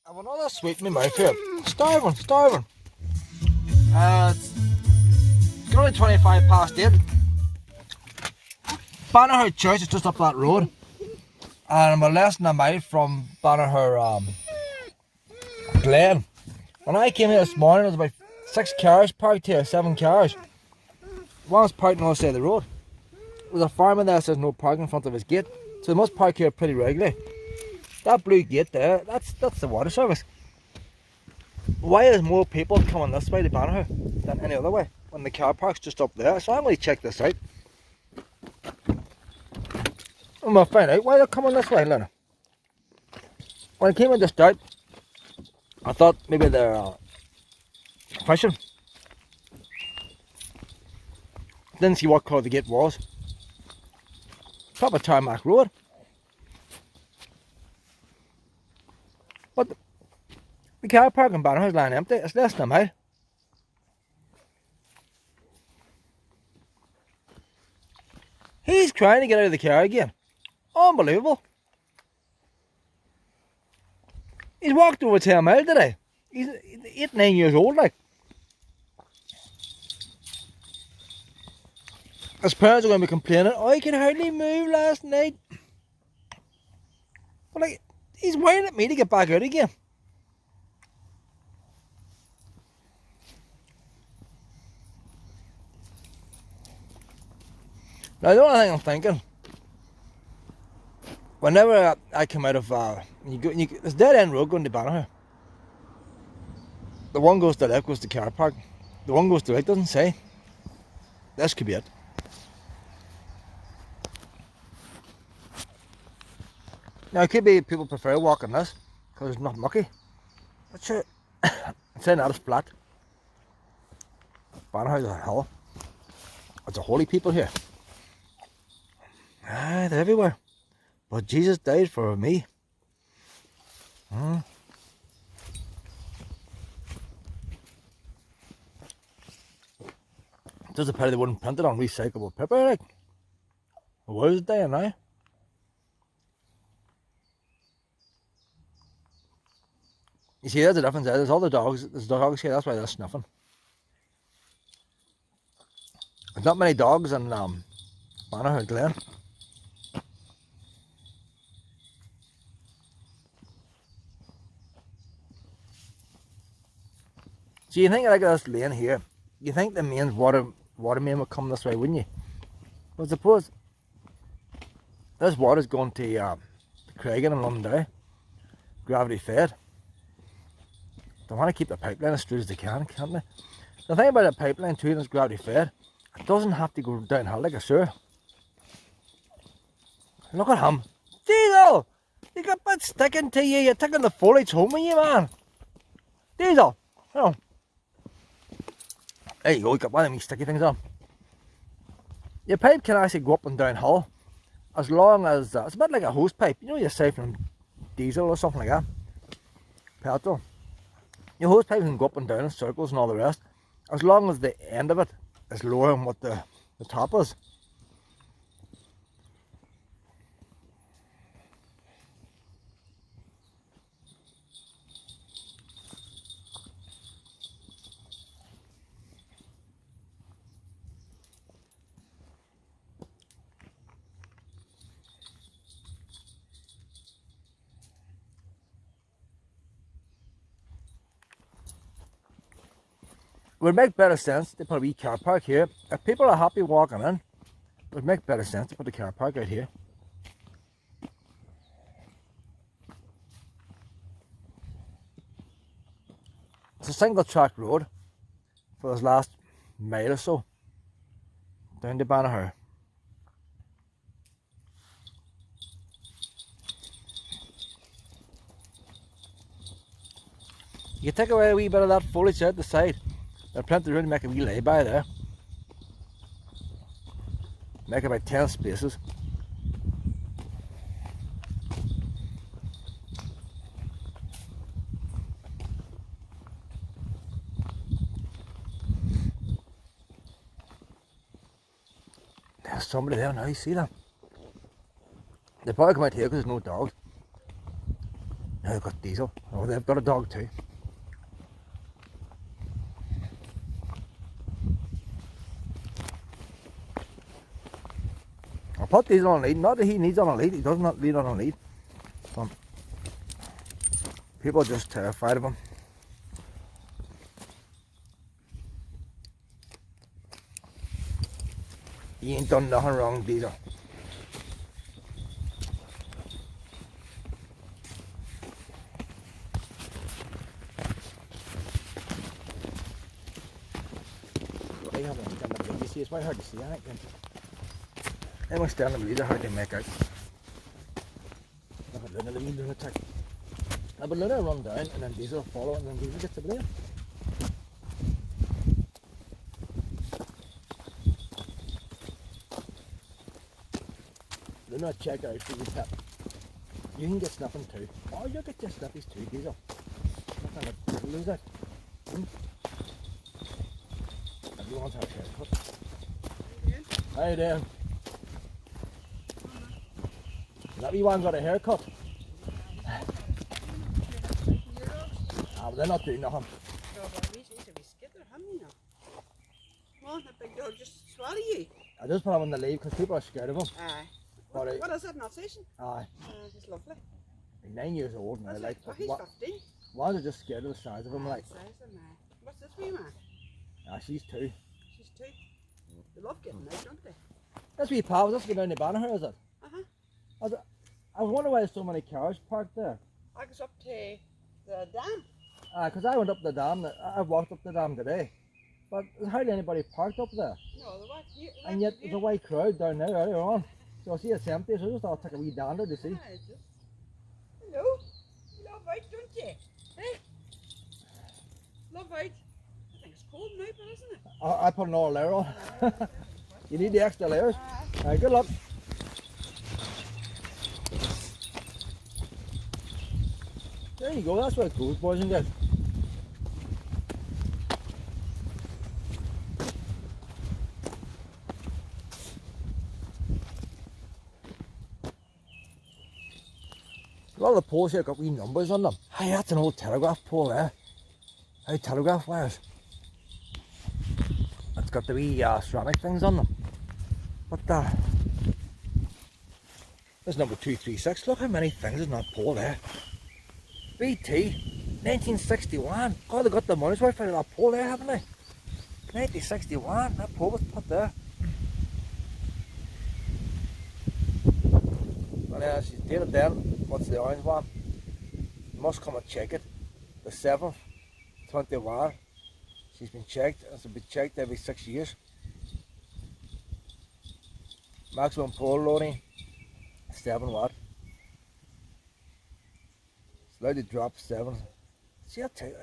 I've another sweet in my mouth here. Starving. It's only 25 past 8. Banagher Church is just up that road. And I'm less than a mile from Banagher Glen. When I came here this morning, there was about 6 cars parked here, 7 cars. One was parked on the other side of the road. There's a farmer there that says no parking in front of his gate. So they must park here pretty regularly. That blue gate there, that's the water service. Why is more people coming this way to Banagher than any other way when the car park's just up there? So I'm going to check this out. I'm going to find out why they're coming this way, Lena. When I came in to start, I thought maybe they're fishing. Didn't see what colour the gate was. Proper tarmac road. But the car park in Banagher is lying empty. It's less than a mile. He's trying to get out of the car again. Unbelievable. He's walked over 10 miles today. He's 8, 9 years old, like. His parents are going to be complaining, oh, he can hardly move last night. But like, he's whining at me to get back out again. Now the only thing I'm thinking, whenever I come out of, there's a dead end road going to Banagher. The one goes to the left, goes to car park. The one goes to the right, doesn't say. This could be it. Now it could be people prefer walking this, because it's not mucky. But sure, it's saying that it's flat. Banagher's a hill. It's a holy people here. Ah, they're everywhere. But Jesus died for me. Just a pity they wouldn't print it on recyclable paper, like. Where's it there now? You see, there's the difference there. There's all the dogs. There's dogs here, that's why they're snuffing. There's not many dogs in Banagher Glen. So you think like this lane here, you think the main water main would come this way, wouldn't you? But suppose this water's going to Craigan and Londonderry, gravity fed. They want to keep the pipeline as straight as they can, can't they? The thing about a pipeline too that's gravity fed, it doesn't have to go downhill like a sewer. Look at him. Diesel! You got bits sticking to you, you're taking the foliage home with you, man. Diesel! Oh. There you go, you got one of these sticky things on. Your pipe can actually go up and downhill as long as, it's a bit like a hose pipe. You know you're siphoning diesel or something like that. Petrol. Your hose pipe can go up and down in circles and all the rest, as long as the end of it is lower than what the top is. It would make better sense to put a wee car park here. If people are happy walking in, it would make better sense to put the car park out here. It's a single track road for this last mile or so down to Banagher. You take away a wee bit of that foliage out the side. There's plenty of room to make a wee lay-by there. Make about 10 spaces. There's somebody there now, you see them? They probably come out here because there's no dogs. They've got Diesel. Oh, they've got a dog too. I'll put Diesel on a lead. Not that he needs on a lead. He does not lead on a lead. But people are just terrified of him. He ain't done nothing wrong, Diesel. It's quite hard to see, I think. They must stand them leader hard to make out. Look at Luna, the wee lunatic. But Luna run down and then Diesel follow and then Diesel gets the blame. Luna, check out for your tip. You can get sniffing too. Oh, you'll get your sniffies too, Diesel. Nothing to lose it. Everyone's had a haircut. How you doing? That wee one got a haircut. But they're not doing nothing. Come on, that big dog just swallow you. I just put him on the lead because people are scared of him. Aye. What is it, an Alsatian? Aye. He's lovely. He's 9 years old now. Like, he's 15. Ones are just scared of the size of him. Like. What's this wee man? She's 2. She's 2. They love getting out, don't they? That's wee pal. That's going down the Banagher, is it? Uh-huh. I wonder why there's so many cars parked there. I was up to the dam. Because I went up the dam. I walked up the dam today. But there's hardly anybody parked up there. No, the white here. And yet there's a white crowd down there earlier on. So I see it's empty, so I just thought I'd take a wee dander to see. Hello. You love out, don't you? Hey? Love out. I think it's cold now, but isn't it? I put another layer on. You need the extra layers. Alright, good luck. There you go, that's where it goes, boys and girls. A lot of the poles here got wee numbers on them. Hey, that's an old telegraph pole there. Hey, telegraph wires. It's got the wee ceramic things on them. But there's number 236. Look how many things is in that pole there. BT, 1961. God, they got the money's worth out of that pole there, haven't they? 1961, that pole was put there. And then she's dated then. What's the orange one? You must come and check it. The 7th, 21. She's been checked. It's been checked every 6 years. Maximum pole loading, 7 watt. It's allowed to drop 7. See, I tell you,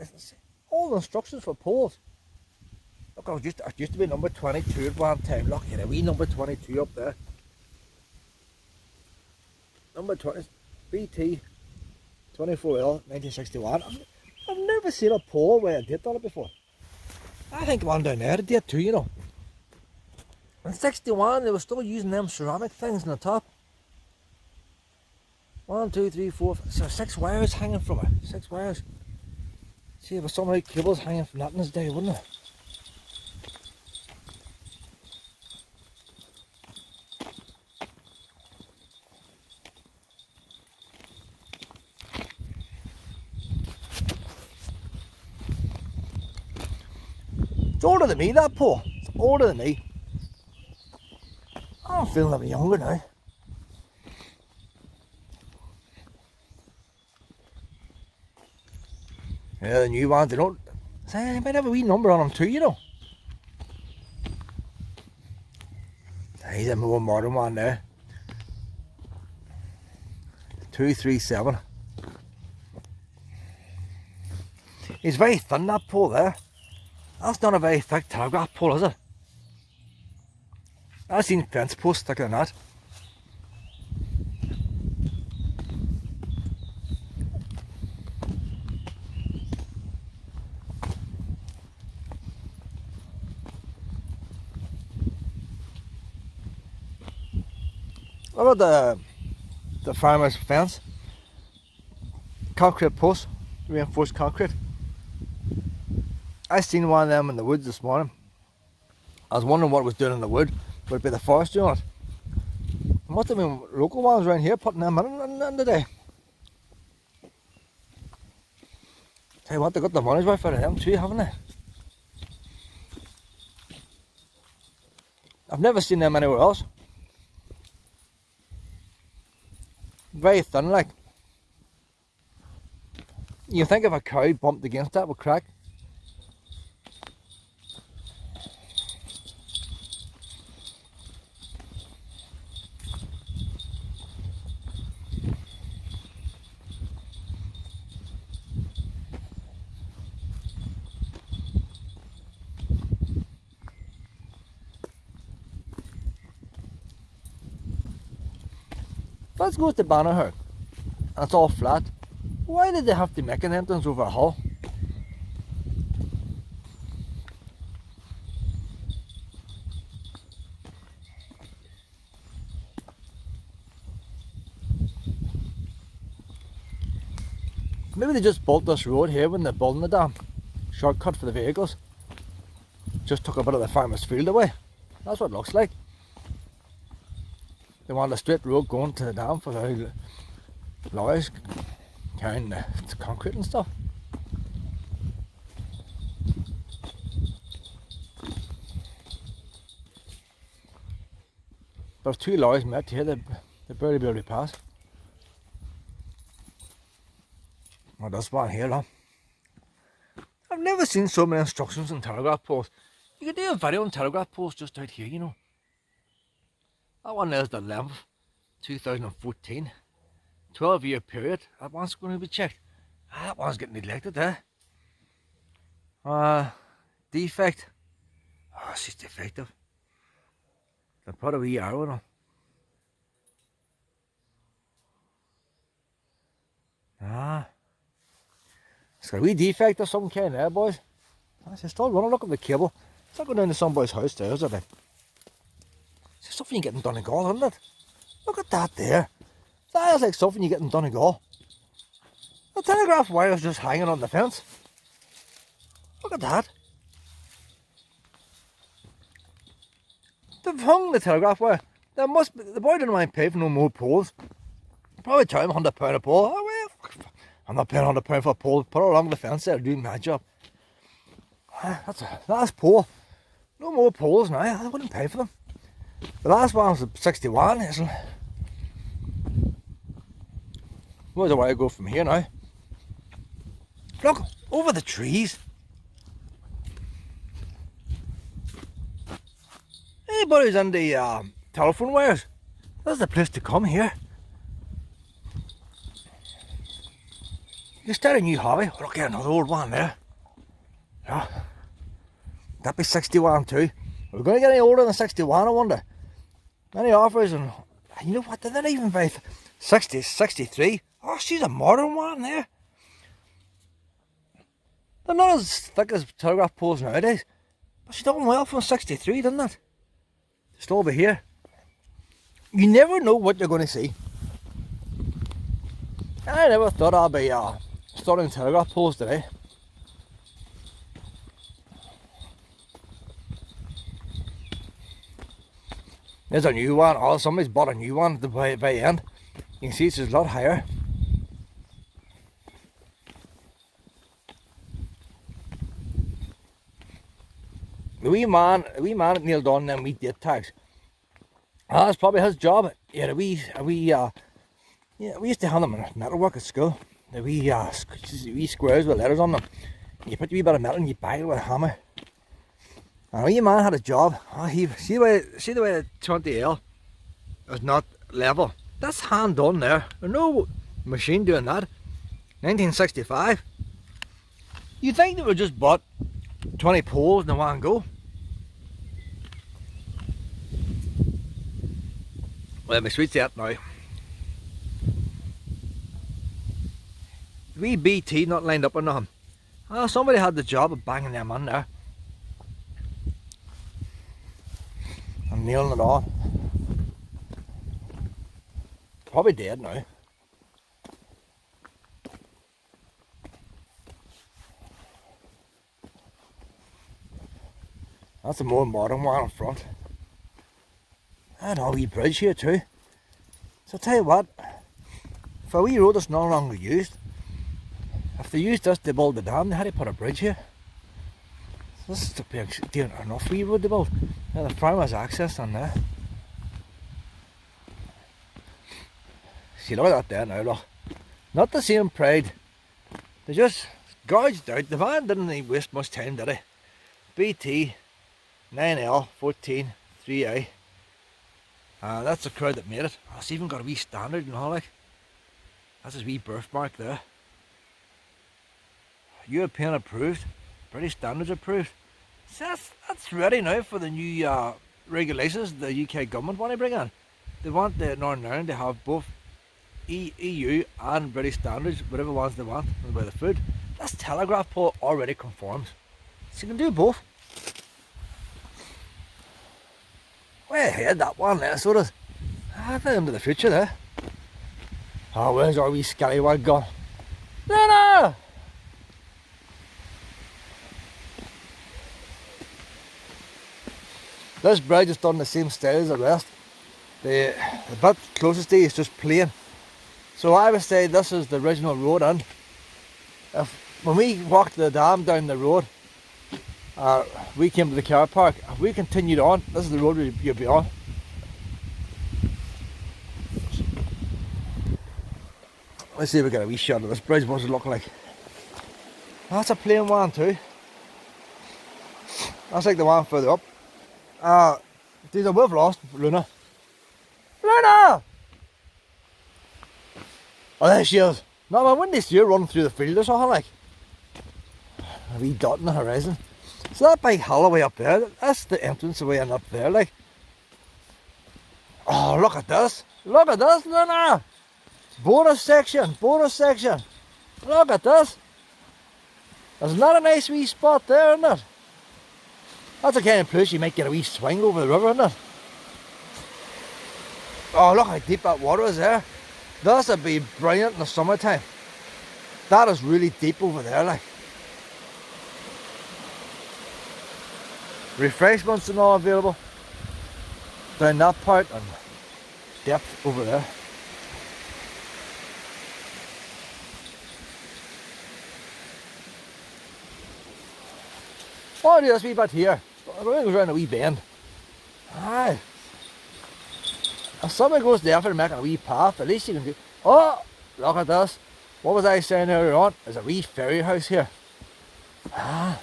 all the instructions for poles. Look, it used to be number 22 at one time. Look at a wee number 22 up there. Number 20, BT 24L 1961. I've never seen a pole with a date on it before. I think one down there had a date too, you know. In 61 they were still using them ceramic things on the top. 1, 2, 3, 4, 5, so 6 wires hanging from it. 6 wires. See, there was so many cables hanging from that in this day, wouldn't there? It's older than me, that pole. It's older than me. I'm feeling a bit younger now. Yeah, the new ones, they don't. They might have a wee number on them too, you know. He's a more modern one there. 237. It's very thin, that pole there. That's not a very thick telegraph pole, is it? I've seen fence posts thicker than that. What about the farmer's fence? concrete posts, reinforced concrete. I seen one of them in the woods this morning. I was wondering what it was doing in the wood. Would it be the forest doing it? It must have been local ones around here putting them in today. Tell you what, they got the money's worth out of them too, haven't they? I've never seen them anywhere else. Very thin, like. You think if a cow bumped against that would crack? Let's go to Banagher. It's all flat. Why did they have to make an entrance over a hill? Maybe they just built this road here when they're building the dam. Shortcut for the vehicles. Just took a bit of the farmer's field away. That's what it looks like. They want a straight road going to the dam for the lorries carrying the concrete and stuff. There's 2 lorries met here, they barely be able to pass. Oh, this one here, though. I've never seen so many instructions on telegraph poles. You could do a video on telegraph poles just out here, you know. That one there's the length, 2014. 12-year period. That one's going to be checked. That one's getting neglected there. Defect. Oh, she's defective. They put a wee arrow in her. It's got a wee defect or some kind there, boys. I still want to look at the cable. It's not going down to somebody's house there, is it? It's something you get in Donegal, isn't it? Look at that there. That is like something you get in Donegal. The telegraph wire is just hanging on the fence. Look at that. They've hung the telegraph wire. There must be, the boy didn't mind pay for no more poles. Probably charge him £100 a pole. Oh, well, I'm not paying £100 for a pole. Put it along the fence there, doing my job. That's a last pole. No more poles now. I wouldn't pay for them. The last one was 61. Where's the way I go from here now? Look, over the trees. Anybody who's in the telephone wires, there's the place to come here. You start a new hobby. Oh, look at another old one there. Yeah. That'd be 61 too. Are we going to get any older than 61, I wonder? Any offers? And you know what, they're not even very 60, 63. Oh, she's a modern one there. They're not as thick as telegraph poles nowadays. But she's done well from 63, doesn't it? Just over here. You never know what you're going to see. I never thought I'd be starting telegraph poles today. There's a new one. Oh, somebody's bought a new one at the very end. You can see it's a lot higher. The wee man that nailed on them wee date tags. That's probably his job. Yeah, we used to have them in metalwork at school. The wee squares with letters on them. You put a wee bit of metal and you bang it with a hammer. And the wee man had a job. Oh, see the way the 20L is not level. That's hand done there. There's no machine doing that. 1965. You think they would just bought 20 poles in one go? Well, my sweet's out now. Wee BT not lined up or nothing. Oh, somebody had the job of banging them in there. I'm nailing it on. Probably dead now. That's a more modern one in front. And a wee bridge here too. So I'll tell you what, for a wee road that's no longer used, if they used this to build the dam, they had to put a bridge here. So this is to be doing enough wee road to build. Now the farm has access on there. See, look at that there now, look. Not the same pride. They just gouged out. The van didn't even waste much time, did they? BT 9L 14 3A. That's the crowd that made it. Oh, it's even got a wee standard and all, like. That's his wee birthmark there. European approved. British standards approved. So that's ready now for the new regulations the UK government want to bring in. They want the Northern Ireland to have both EU and British standards, whatever ones they want, by the food. This telegraph pole already conforms. So you can do both. Way ahead that one there, so does. I think into the future there. Oh, where's our wee scallywag gone? No! This bridge is done the same style as the rest. The bit closest to you is just plain. So I would say this is the original road in. When we walked the dam down the road, we came to the car park. If we continued on, this is the road you'd be on. Let's see if we get a wee shot of this bridge, what's it look like. That's a plain one too. That's like the one further up. We've lost Luna. Luna! Oh, there she is. No, when they see her running through the field or something like. A wee dot in the horizon. So that big hallway up there, that's the entrance way in up there, like. Oh, look at this. Look at this, Luna! Bonus section, bonus section. Look at this. There's not a nice wee spot there, isn't it? That's the kind of place you might get a wee swing over the river, isn't it? Oh, look how deep that water is there. This would be brilliant in the summertime. That is really deep over there, like. Refreshments and all available. Down that part and depth over there. Oh, do this wee bit here. It goes around a wee bend. Aye. If somebody goes there for making a wee path, at least you can do. Oh, look at this. What was I saying earlier on? There's a wee ferry house here. Ah.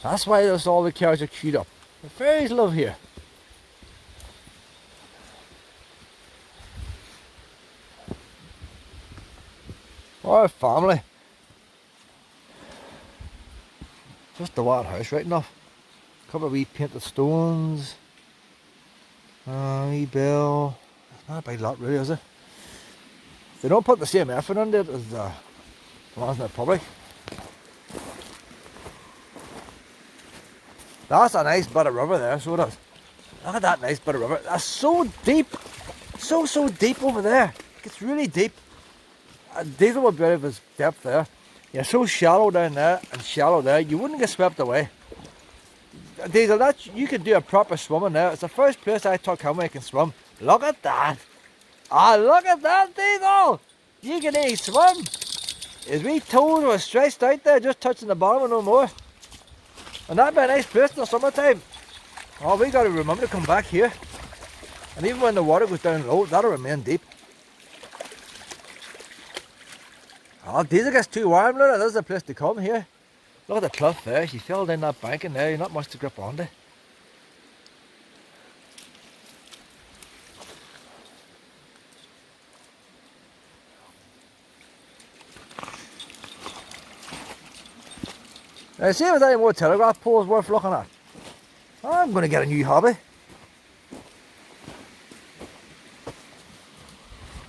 That's why there's all the cars are queued up. The ferries live here. Our family. Just the white house, right enough. A couple of wee painted stones. Wee bell. Not a big lot really, is it? They don't put the same effort into it as the ones in the public. That's a nice bit of river there, so it is. Look at that nice bit of river. That's so deep. So deep over there. It's really deep. Diesel would be out of his depth there. You're so shallow down there and shallow there, you wouldn't get swept away. Diesel, you could do a proper swim in there. It's the first place I took home where you can swim. Look at that. Ah, look at that, Diesel. You can even swim. His wee toes were stretched out there, just touching the bottom and no more. And that'd be a nice place in the summertime. Oh, we got to remember to come back here. And even when the water goes down low, that'll remain deep. Oh, Diesel gets too warm, look, this is the place to come here. Look at the cliff there, she fell down that bank in there, not much to grip onto. Now, see if there's any more telegraph poles worth looking at. I'm going to get a new hobby.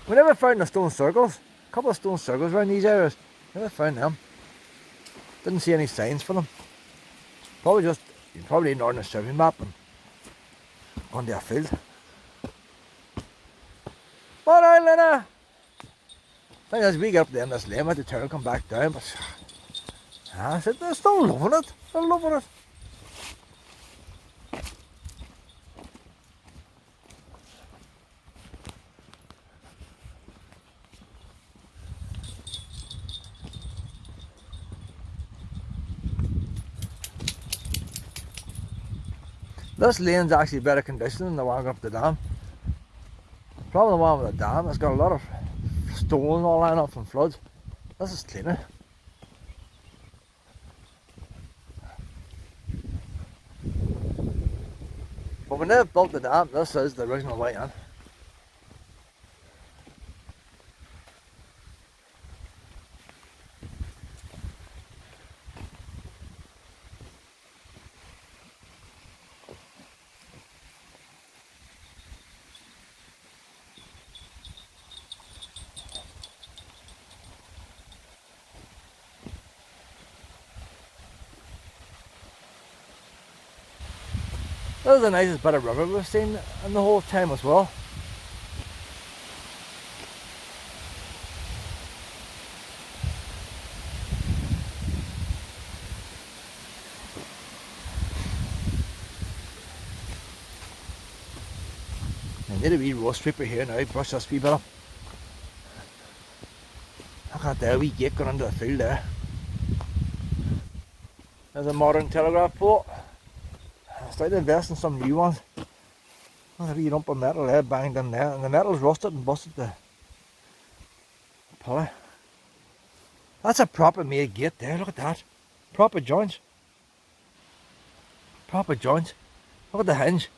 We never found the stone circles. A couple of stone circles around these areas. Never found them. Didn't see any signs for them. Probably just, you probably need on a survey map and onto a field. Alright, Lena. I think as we get up there in this lane, I had to turn and come back down, but I said they're still loving it. They're loving it. This lane's actually better condition than the one up the dam. Probably the one with the dam, it's got a lot of stone all lined up from floods. This is cleaner. But when they built the dam, this is the original way in. This is the nicest bit of river we've seen in the whole time as well. I need a wee road stripper here now, brush this wee bit up. Look at that wee gate going into the field there. There's a modern telegraph pole. I started investing in some new ones. Look at a wee lump of metal there banged in there, and the metal's rusted and busted the pulley. That's a proper made gate there, look at that. Proper joints. Proper joints. Look at the hinge.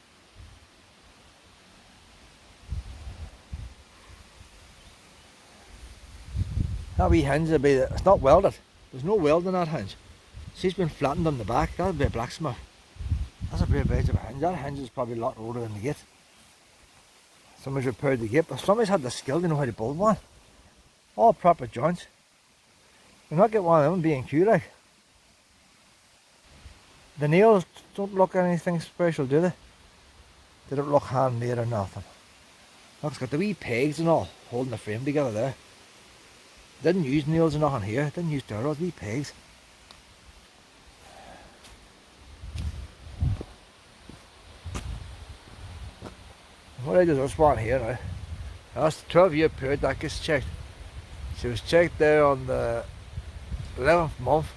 That wee hinge will be, it's not welded. There's no weld in that hinge. She's been flattened on the back. That'll be a blacksmith. That's a great bit of a hinge. That hinge is probably a lot older than the gate. Somebody's repaired the gate, but somebody's had the skill to know how to build one. All proper joints. You'll not get one of them B&Q like. The nails don't look anything special, do they? They don't look handmade or nothing. Look, it's got the wee pegs and all holding the frame together there. Didn't use nails or nothing here. Didn't use dowels, wee pegs. What I do is this one here now. That's the 12-year period that gets checked. She was checked there on the 11th month.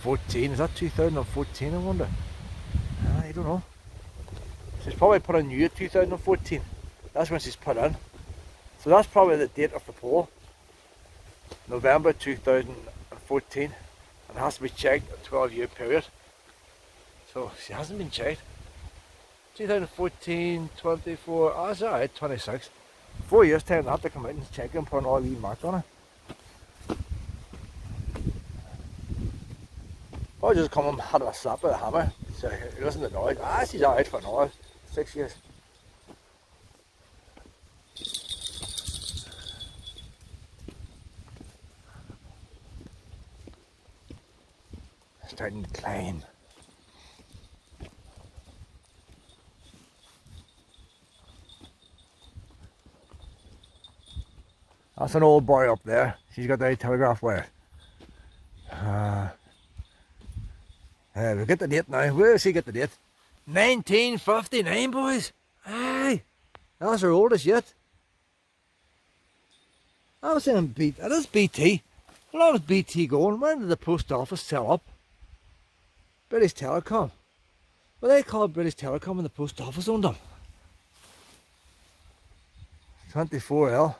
14, is that 2014 I wonder? I don't know. She's probably put in new 2014. That's when she's put in. So that's probably the date of the pole. November 2014. And it has to be checked a 12-year period. So she hasn't been checked. 2014, 24, oh that's alright, 26. 4 years time they have to come out and check and put an all wee mark on it. Or just come and had a slap with a hammer. So listen to the noise. She's alright for now. 6 years. Starting to climb. That's an old boy up there. She's got the telegraph wire. We'll get the date now. Where's she get the date? 1959, boys. Aye. That's her oldest yet. I was saying BT. That is BT. A lot of BT going. When did the post office sell up? British Telecom. Well, they called British Telecom and the post office owned them. 24L.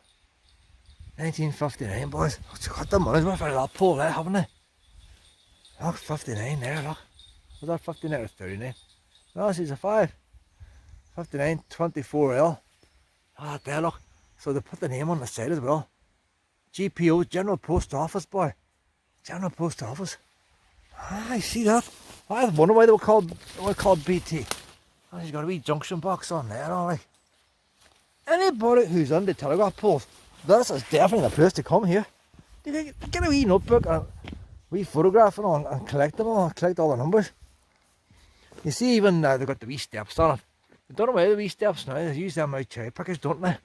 1959, boys. Got the money's worth out of that pole there, haven't they? Look, 59 there, look. Was that 59 or 39? No, she's a 5. 59, 24L. Ah, there, look. So they put the name on the side as well. GPO, General Post Office, boy. General Post Office. Ah, I see that. I wonder why they were called BT. Oh, she's got a wee junction box on there, alright. Anybody who's on the telegraph poles, this is definitely the place to come here. You get a wee notebook and a wee photograph and all, and collect them all, collect all the numbers. You see, even they've got the wee steps on it. I don't know where the wee steps now, they use them out cherry pickers, don't they?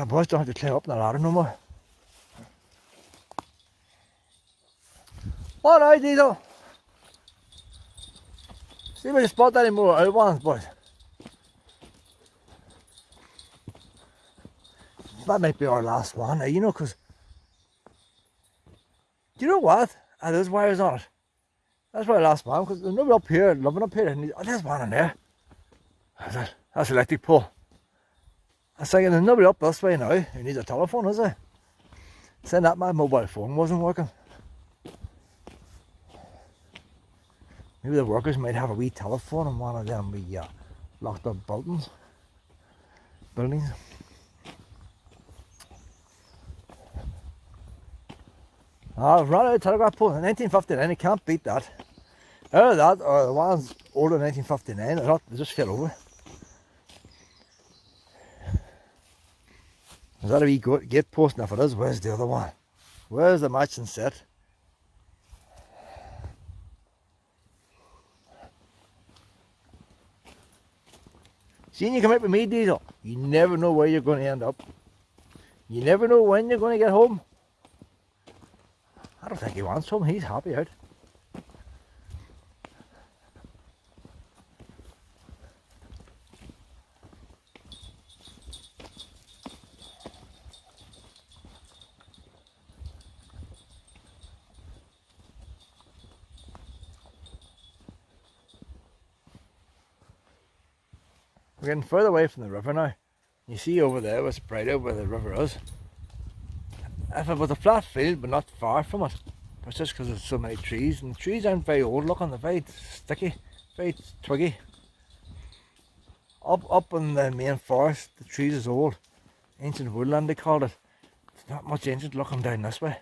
Boys don't have to climb up the ladder no more. Alright, Diesel. See if we can spot any more out ones, boys. That might be our last one, you know, because do you know what? There's wires on it. That's why I lost man, because there's nobody up here, living up here. And there's one in there. That's electric pole. I was thinking, there's nobody up this way now who needs a telephone, is there? Saying that my mobile phone wasn't working. Maybe the workers might have a wee telephone in one of them wee locked up buildings. I've run out of telegraph poles in 1959, you can't beat that. Either that or the ones older than 1959, they just fell over. Is that a wee gate post? And if it is, where's the other one? Where's the matching set? See, when you come out with me, Diesel, you never know where you're going to end up. You never know when you're going to get home. I don't think he wants home, he's happy out. We're getting further away from the river now. You see over there what's brighter where the river is. If it was a flat field but not far from it, it's just because there's so many trees, and the trees aren't very old looking, they're very sticky, very twiggy. Up in the main forest, the trees is old. Ancient woodland they called it. It's not much ancient looking down this way.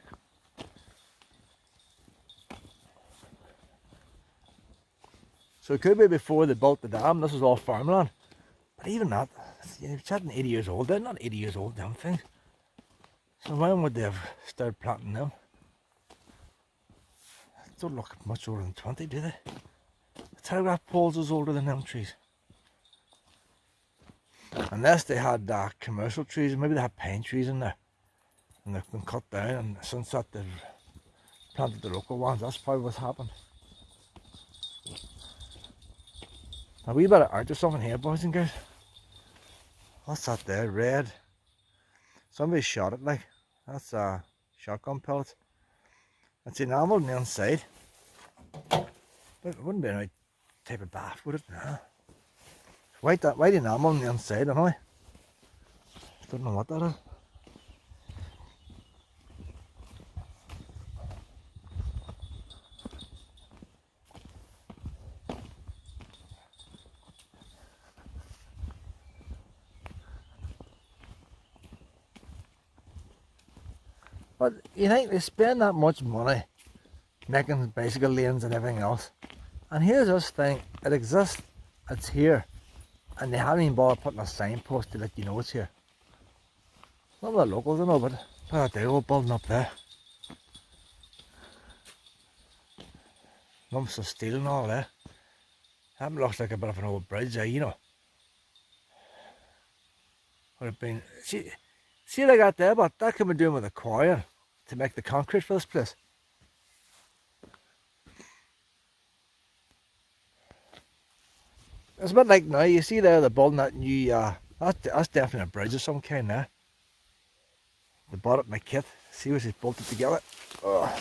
So it could be before they built the dam, this was all farmland. But even that, you're chatting 80 years old, they're not 80 years old, damn things. So when would they have started planting them? They don't look much older than 20, do they? The telegraph poles is older than them trees. Unless they had commercial trees, maybe they had pine trees in there. And they've been cut down, and since that they've planted the local ones. That's probably what's happened. Now we better art or something here, boys and girls. What's that there? Red. Somebody shot it like. That's shotgun pellets. It's enamel on the inside. But it wouldn't be a right type of bath, would it? No. White enamel on the inside, anyway. Don't know what that is. But you think they spend that much money making bicycle lanes and everything else, and here's this thing, it exists, it's here, and they haven't even bothered putting a signpost to let you know it's here. Some of the locals I know, but look at that old building up there. Lumps of steel and all there. That looks like a bit of an old bridge there, you know. Would have been, see like that there, but that could be doing with a quarry to make the concrete for this place. It's a bit like now, you see there the building that new, that's definitely a bridge of some kind there. They bought it in a kit, see what she's bolted together. Ugh.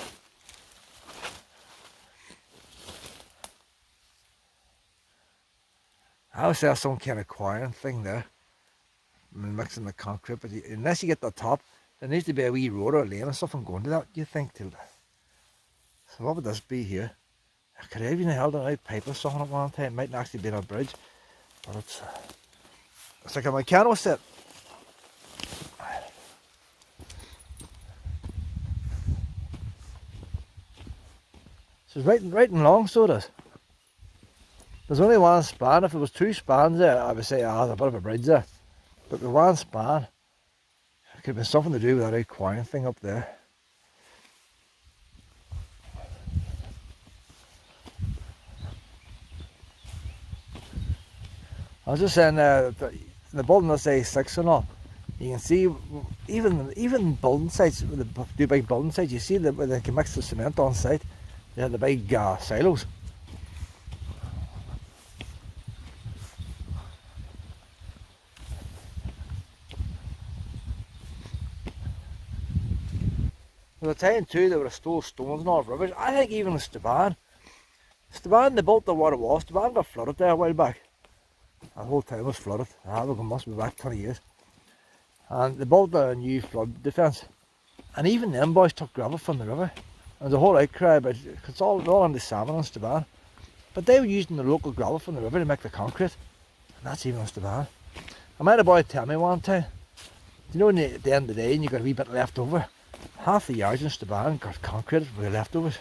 I would say there's some kind of quarrying thing there. I mean, mixing the concrete, but unless you get the top, there needs to be a wee road or a lane or something going to that, you think, till. So what would this be here? Could I even held an out pipe or something at one time? It mightn't actually be a bridge, but it's like a mechanical set. So it's right and long, so it is. There's only one span. If there was two spans there, I would say, there's a bit of a bridge there. But the one span, it could have been something to do with that old quarrying thing up there. I was just saying, the building that's A6 and all, you can see even building sites, when they do big building sites, you see that where they can mix the cement on site, they have the big silos. At the time too, they would have stole stones and all rubbish. I think even the Staban, Stavan, they built the water wall. Stavan got flooded there a while back. The whole town was flooded. It must be back 20 years. And they built a new flood defence. And even them boys took gravel from the river. And there's a whole outcry about it, because it's all in the salmon on Stavan. But they were using the local gravel from the river to make the concrete. And that's even on Stavan. I had a boy tell me one time, you know, at the end of the day, and you got a wee bit left over, half the yards in Stavan got concrete with the leftovers.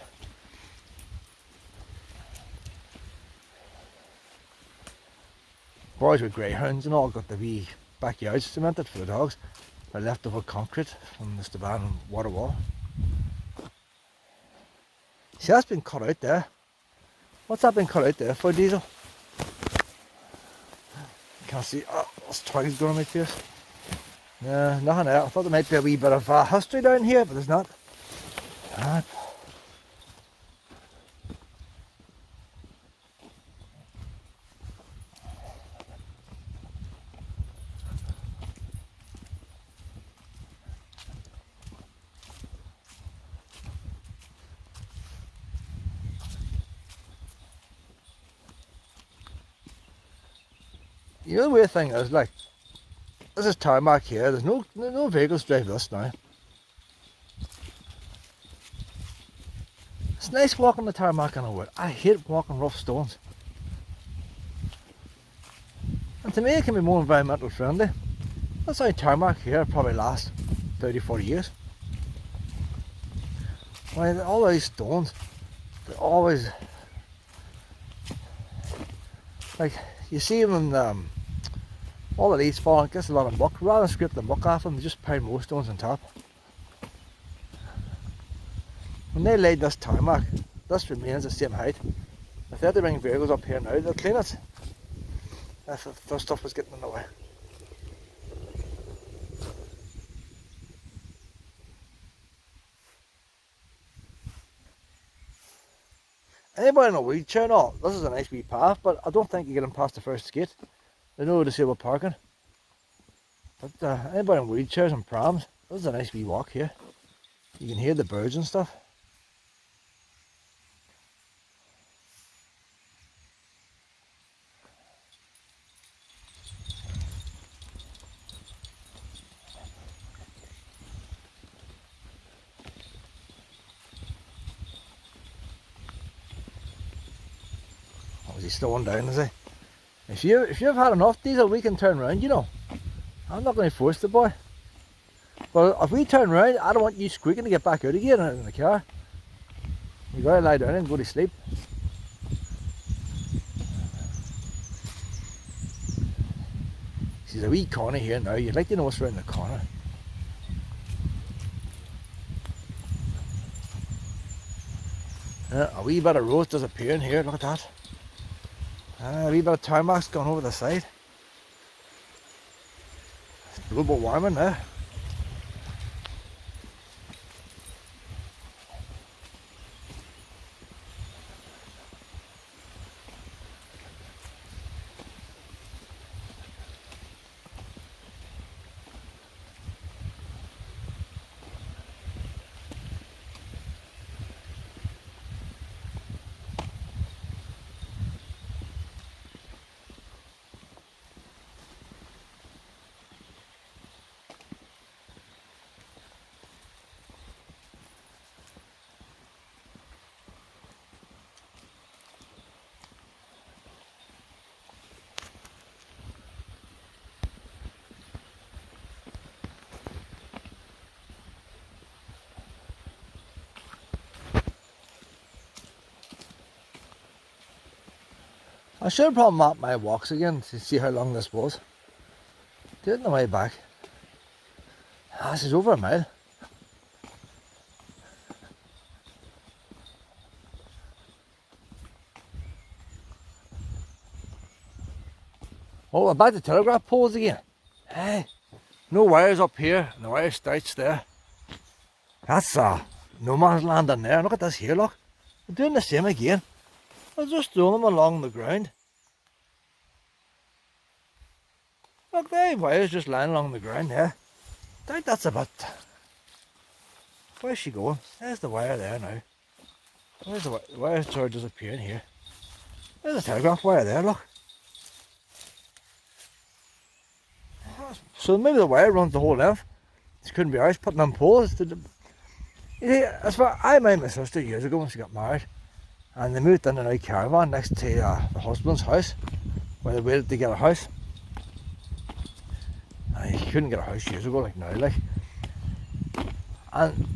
Boys with greyhounds and all got the wee backyards cemented for the dogs, with leftover concrete from the Stavan water wall. See, that's been cut out there. What's that been cut out there for, Diesel? Can't see. Oh, there's twigs going on my face. No, nothing there. I thought there might be a wee bit of history down here, but there's not. Right. You know the weird thing is, like, this is tarmac here, there's no vehicles drive this now. It's nice walking the tarmac on a wood. I hate walking rough stones. And to me it can be more environmental friendly. That's how tarmac here probably lasts 30-40 years. Well, all these stones, they're always, like, you see them in all of these falling, it gets a lot of muck. Rather than scrape the muck off them, they just pile more stones on top. When they laid this tarmac, this remains the same height. If they had to bring vehicles up here now, they'll clean it. If their stuff was getting in the way. Anybody in a wheelchair and all, this is a nice wee path, but I don't think you get them past the first gate. They know disabled parking. But anybody in wheelchairs and prams, this is a nice wee walk here. You can hear the birds and stuff. Oh, is he slowing down, is he? If you've had enough Diesel, we can turn round, you know. I'm not going to force the boy. But if we turn round, I don't want you squeaking to get back out again in the car. You got to lie down and go to sleep. There's a wee corner here now. You'd like to know what's around the corner. A wee bit of road disappearing here. Look at that. A wee bit of tarmac's gone over the side. It's global warming there. I should have probably mapped my walks again to see how long this was. Do it on the way back. This is over a mile. Oh, we're back to telegraph poles again. Hey, no wires up here, and the wire starts there. That's no man's land in there. Look at this here, look. We're doing the same again. I'll just throw them along the ground. Look, there, wires just lying along the ground there. I think that's about. Where's she going? There's the wire there now. Where's the wire? The wire started disappearing here. There's a telegraph wire there, look. So maybe the wire runs the whole length. It couldn't be ours putting on poles. You see, as far I met my sister years ago when she got married, and they moved in an old caravan next to the husband's house, where they waited to get a house. And you couldn't get a house years ago like now, like. And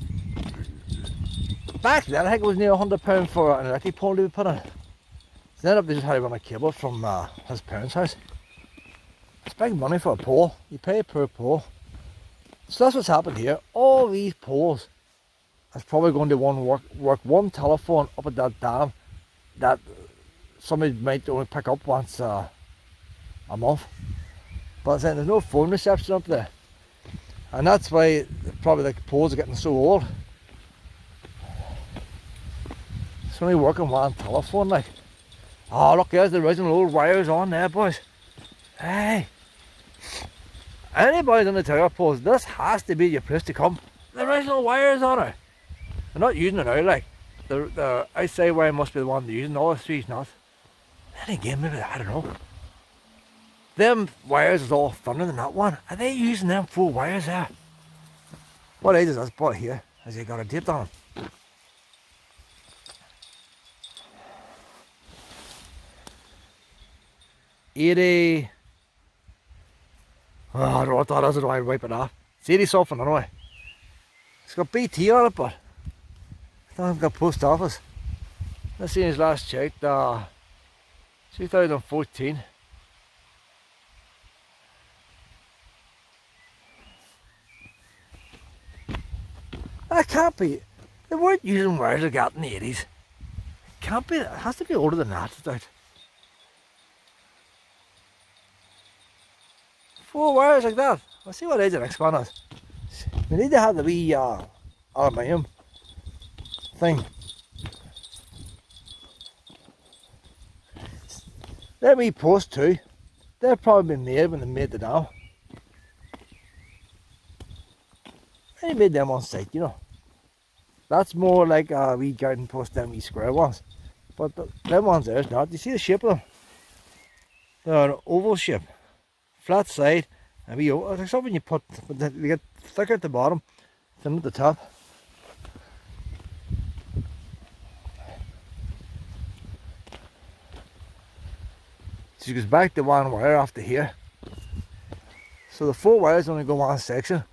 back then, I think it was near £100 for an electric pole to be put in. So ended up they just had to run a cable from his parents' house. It's big money for a pole. You pay per pole. So that's what's happened here. All these poles is probably going to work one telephone up at that dam that somebody might only pick up once a month. But I'm saying there's no phone reception up there. And that's why probably the poles are getting so old. It's only working one telephone like. Oh look, there's the original old wires on there, boys. Hey. Anybody on the telegraph poles, this has to be your place to come. The original wires on it. They're not using it now, like. The outside wire must be the one they're using, all the three's not. Then again, maybe, I don't know. Them wires is all thinner than that one. Are they using them full wires there? What age is this boy here? Has he got a date on him? $80. Oh, I don't know what that is, I don't want to wipe it off. It's 80 something anyway. It's got BT on it, but I don't think it's got post office. Let's see his last check, 2014. That can't be. They weren't using wires like that in the 80s. Can't be. It has to be older than that. It's 4 wires like that. Let's see what age the next one is. We need to have the wee aluminium thing. Them wee posts too. They've probably been made when they made the dam. They made them on site, you know. That's more like a wee garden post than wee square ones. But them ones there's not. You see the shape of them? They're an oval shape. Flat side, and wee oval. It's something you put, but they get thicker at the bottom than at the top. So it goes back to one wire after here. So the 4 wires only go one section.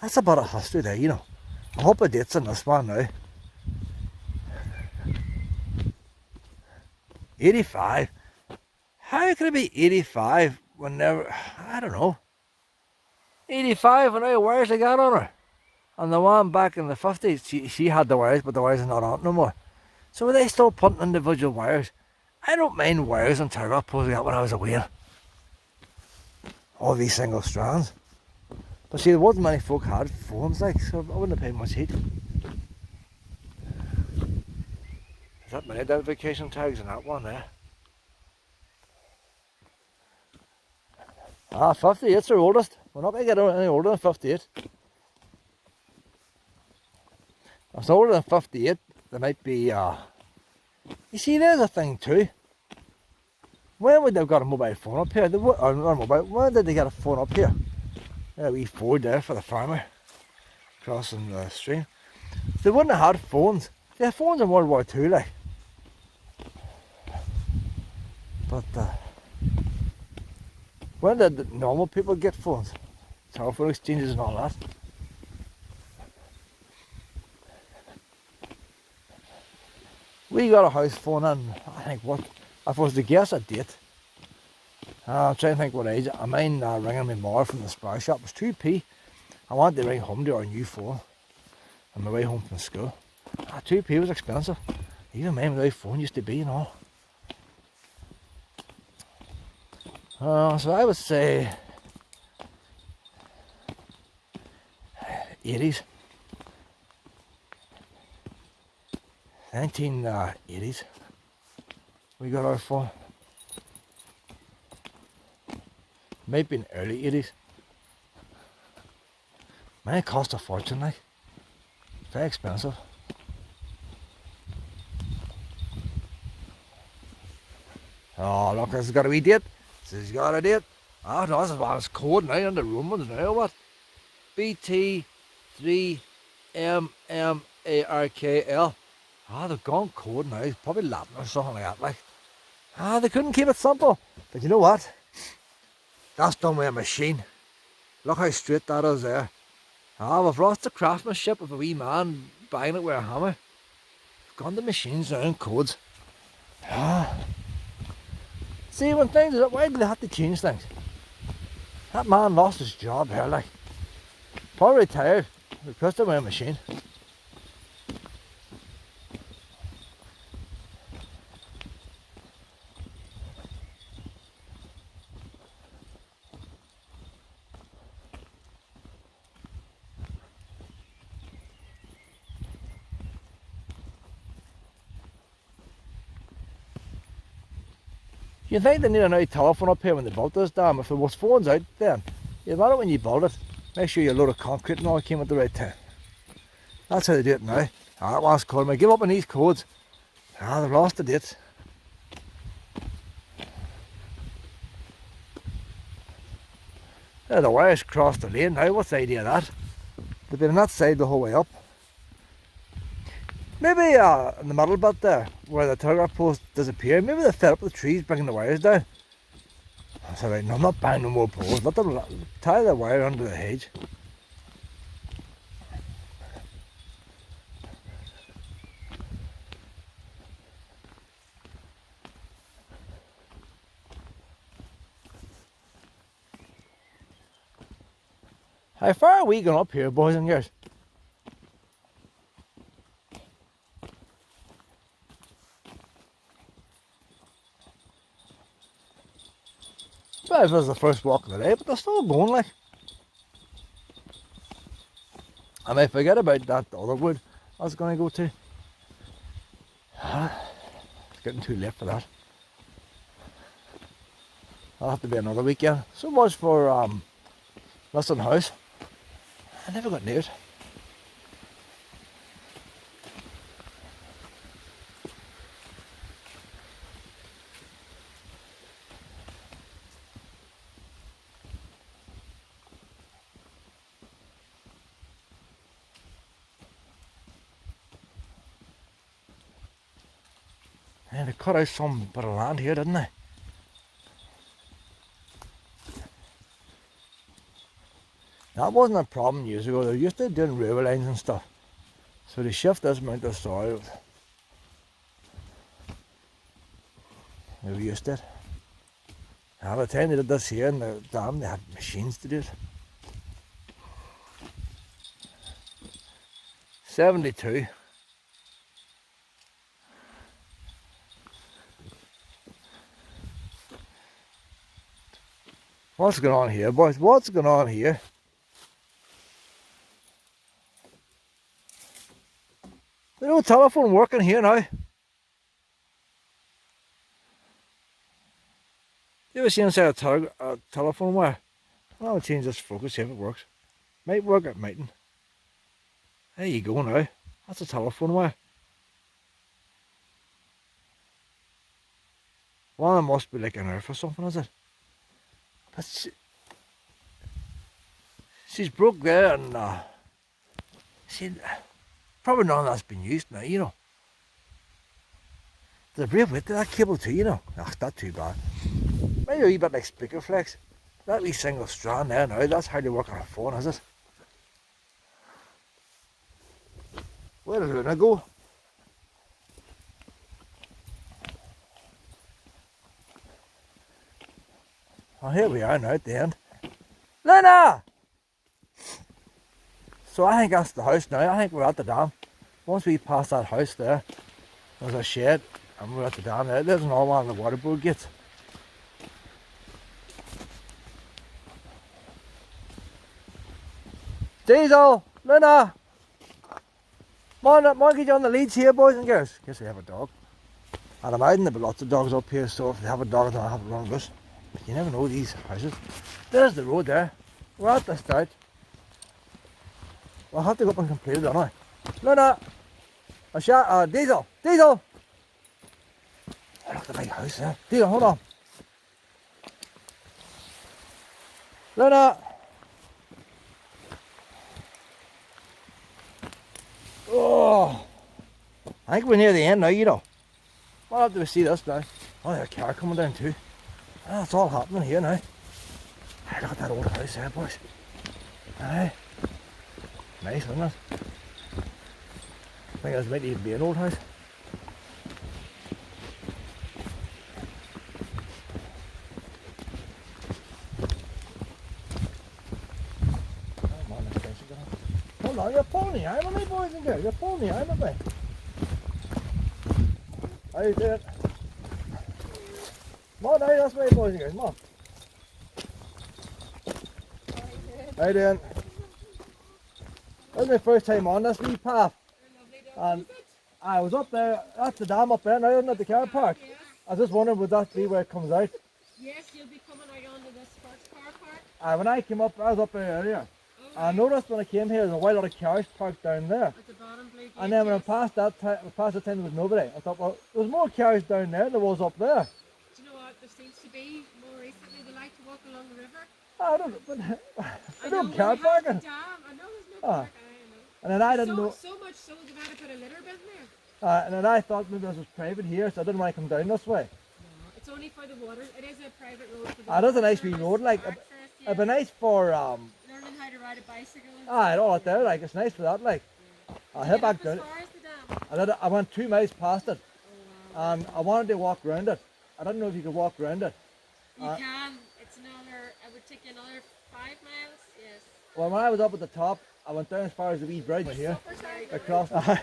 That's about a history there, you know. I hope a date's on this one now. 85. How could it be 85 when never? I don't know. 85 when all wires they got on her. And the one back in the 50s, she had the wires, but the wires are not on no more. So were they still putting individual wires? I don't mind wires on telegraph poles I got when I was away. All these single strands. But see, there wasn't many folk had phones like, so I wouldn't have paid much heed. Is that many identification tags in that one there? 58's our oldest. We're not going to get any older than 58. If it's older than 58, there might be, you see, there's a thing too. When would they have got a mobile phone up here? Or not mobile, when did they get a phone up here? A wee Ford there for the farmer crossing the stream. They wouldn't have had phones. They had phones in World War II, like. But when did the normal people get phones? Telephone exchanges and all that. We got a house phone in, I think, what, if I was to guess a date, I'm trying to think what age. I mind ringing my mother from the spare shop. It was 2p. I wanted to ring home to our new phone on my way home from school. 2p was expensive. Even mind the way phone used to be and all. So I would say 80s. 1980s. We got our phone. Maybe in early 80s. Man, it cost a fortune, like. Very expensive. Oh, look, this has got a wee date. This has got a date. Oh, no, this is why it's cold now in the Romans now, what? BT3MMARKL. Ah, they've gone code now. It's probably Latin or something like that. Like, they couldn't keep it simple. But you know what? That's done with a machine. Look how straight that is there. We've lost the craftsmanship of a wee man buying it with a hammer. We've gone to machines now and codes. See, when things are, why do they have to change things? That man lost his job here, like. Probably retired. We pushed him with a machine. You think they need a new telephone up here when they built this dam? If there was phones out then, you'd want it when you build it. Make sure your load of concrete and all came at the right time. That's how they do it now. That one's called me. Give up on these codes. They've lost the dates. The wires crossed the lane now. What's the idea of that? They've been on that side the whole way up. Maybe in the middle bit there, where the telegraph post disappeared, maybe they fed up the trees bringing the wires down. I said, right, no, I'm not buying no more poles. Let them tie the wire under the hedge. How far are we going up here, boys and girls? Well, it was the first walk of the day, but they're still going, like. I may forget about that other wood I was going to go to. It's getting too late for that. That'll have to be another weekend. So much for Liston House. I never got near it. Yeah, they cut out some bit of land here, didn't they? That wasn't a problem years ago. They used to doing railway lines and stuff. So they shift this amount of soil. They used it. By the time they did this here in the dam, they had machines to do it. 72. What's going on here, boys? What's going on here? There's no telephone working here now. You ever seen inside a telephone wire? I'll change this focus, see if it works. Might work, it mightn't. There you go now. That's a telephone wire. Well, it must be like an earth or something, is it? But she's broke there and probably none of that's been used now, you know. There's a real width to that cable too, you know. That's not too bad. Maybe a wee bit like speaker flex. That wee single strand there now, that's hardly working on a phone, is it? Where did Luna go? Oh, here we are now at the end. Luna! So I think that's the house now. I think we're at the dam. Once we pass that house there, there's a shed and we're at the dam there. There's another one of the waterboard gates. Diesel! Luna! Come on, get you on the leads here, boys and girls. In case they have a dog. I'd imagine there'll be lots of dogs up here, so if they have a dog, they'll have it run loose. But you never know these houses. There's the road there. We're at the start. We'll have to go up and complete it, don't I? Luna! Diesel! Diesel! look at the big house there. Dear, hold on. Luna! Oh! I think we're near the end now, you know. What after we see this now? Oh, there's a car coming down too. Oh, it's all happening here now. Hey, look at that old house there, boys. Aye. Nice, isn't it? I think this might even be an old house. Hold on, you're pulling the arm on me, boys and girls. You're pulling the arm on me. How you doing? Come on now, that's me, boys and girls. Come on. How you doing? This is my first time on this wee path. And I was up there, that's the dam up there now, isn't it, the car park? I was just wondering, would that be where it comes out? Yes, you'll be coming out onto this first car park. When I came up, I was up there earlier. I noticed when I came here, there's a white lot of cars parked down there. At the bottom, blue gate, And then when I yes. passed that time, there was nobody. I thought, well, there's more cars down there than there was up there. Do you know what? There seems to be more recently. They like to walk along the river. I don't, but I don't know, car we have the parking. dam. I know there's no Ah. park. I know. And then I didn't know. So much so they've had to put a litter bin there. And then I thought maybe this was private here, so I didn't want to come down this way. No, it's only for the water. It is a private road for the It is a nice water wee road, like, access, it'd be nice for, learning how to ride a bicycle. And all out there, like, it's nice for that, like. I'll head back down. As far as the dam. I went 2 miles past it, Oh, wow. and I wanted to walk around it. I didn't know if you could walk around it. You can. It's another. It would take you another 5 miles. Yes. Well, when I was up at the top, I went down as far as the wee bridge here, Very good. across. Very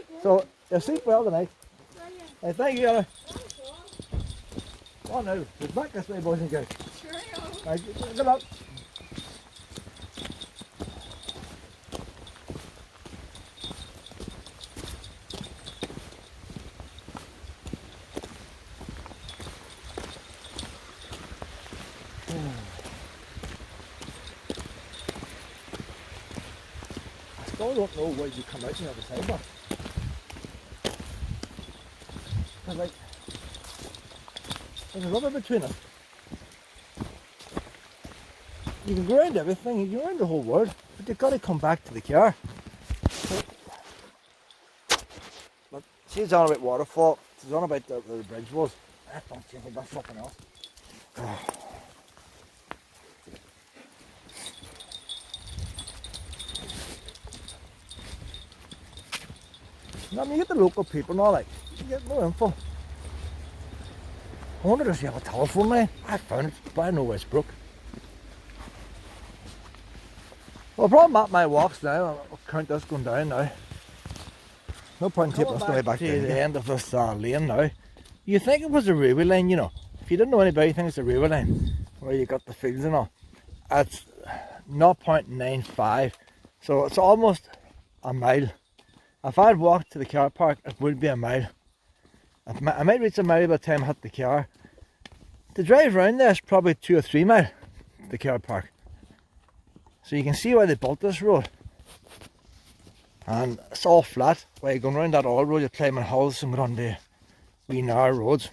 good. So, you sleep well tonight. Brilliant. Hey, thank you, Anna. Oh, Oh no, it's back this way, boys and girls. sure you are. Right, good luck. I still don't know where you come out on the other side, but there's like there's a rubber between us. You can go around everything, you can go around the whole world, but you've got to come back to the car. So, but she's on about waterfall, she's on about the bridge was. I don't think about something else. I mean, you get the local people and all that, you get more info. I wonder if you have a telephone line. I found it, but I know where it's broke. Well, probably map my walks now. I'll count this going down now. No point in taking this way back to the end of this lane now. You think it was a railway line, you know. If you didn't know anybody, you think it's a railway line where you got the fields and all. It's 0.95, so it's almost a mile. If I'd walked to the car park, it would be a mile. I might reach a mile by the time I hit the car. To drive around there is probably 2 or 3 miles, the car park. So you can see why they built this road. And it's all flat. While you're going around that old road, you're climbing hills and going on the wee narrow roads.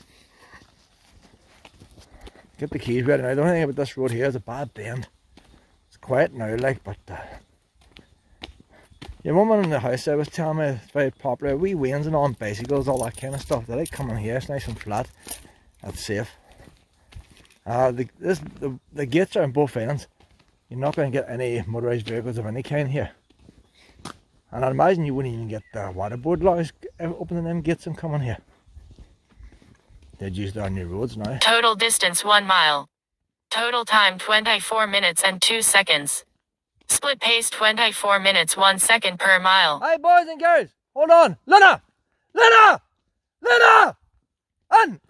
Get the keys ready now. The only thing about this road here is a bad bend. It's quiet now, like, but your woman in the house I was telling me it's very popular. Wee wains and all, on bicycles, all that kind of stuff. They like coming here. It's nice and flat. That's safe. The gates are on both ends. You're not going to get any motorised vehicles of any kind here. And I imagine you wouldn't even get the waterboard lorries opening them gates and coming here. They'd use their new roads now. Total distance 1 mile. Total time 24 minutes and 2 seconds. Split pace 24 minutes 1 second per mile. Hi boys and girls, hold on. Luna! Luna! Luna! In!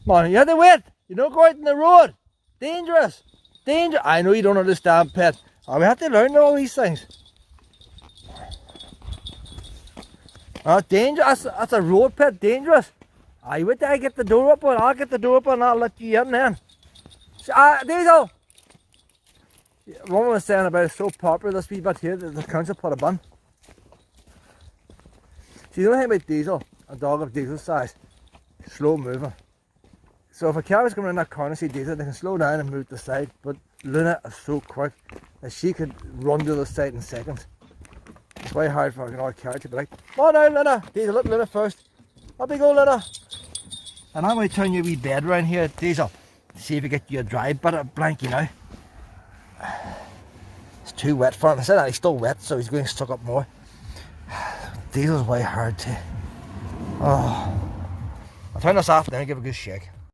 Come on, you have to wait. You don't go out in the road. Dangerous. Dangerous. I know you don't understand, pet. Oh, we have to learn all these things. Dangerous. That's a road, pet. Dangerous. I wait till I get the door open. I'll get the door open and I'll let you in then. Diesel! One was saying about it's so popular this wee bit here that the council put a bin. See, the only thing about Diesel, a dog of Diesel size, slow moving. So if a car was coming in that corner, see Diesel, they can slow down and move to the side. But Luna is so quick that she could run to the side in seconds. It's very hard for another car to be like, come on down, Luna. Diesel, look Luna first. Up you go, Luna. And I'm going to turn your wee bed around here, Diesel. See if you get you a dry bit of blankie now. It's too wet for him. I said that he's still wet, so he's going to suck up more. Diesel's way hard too. Oh. I'll turn this off, then I'll give it a good shake.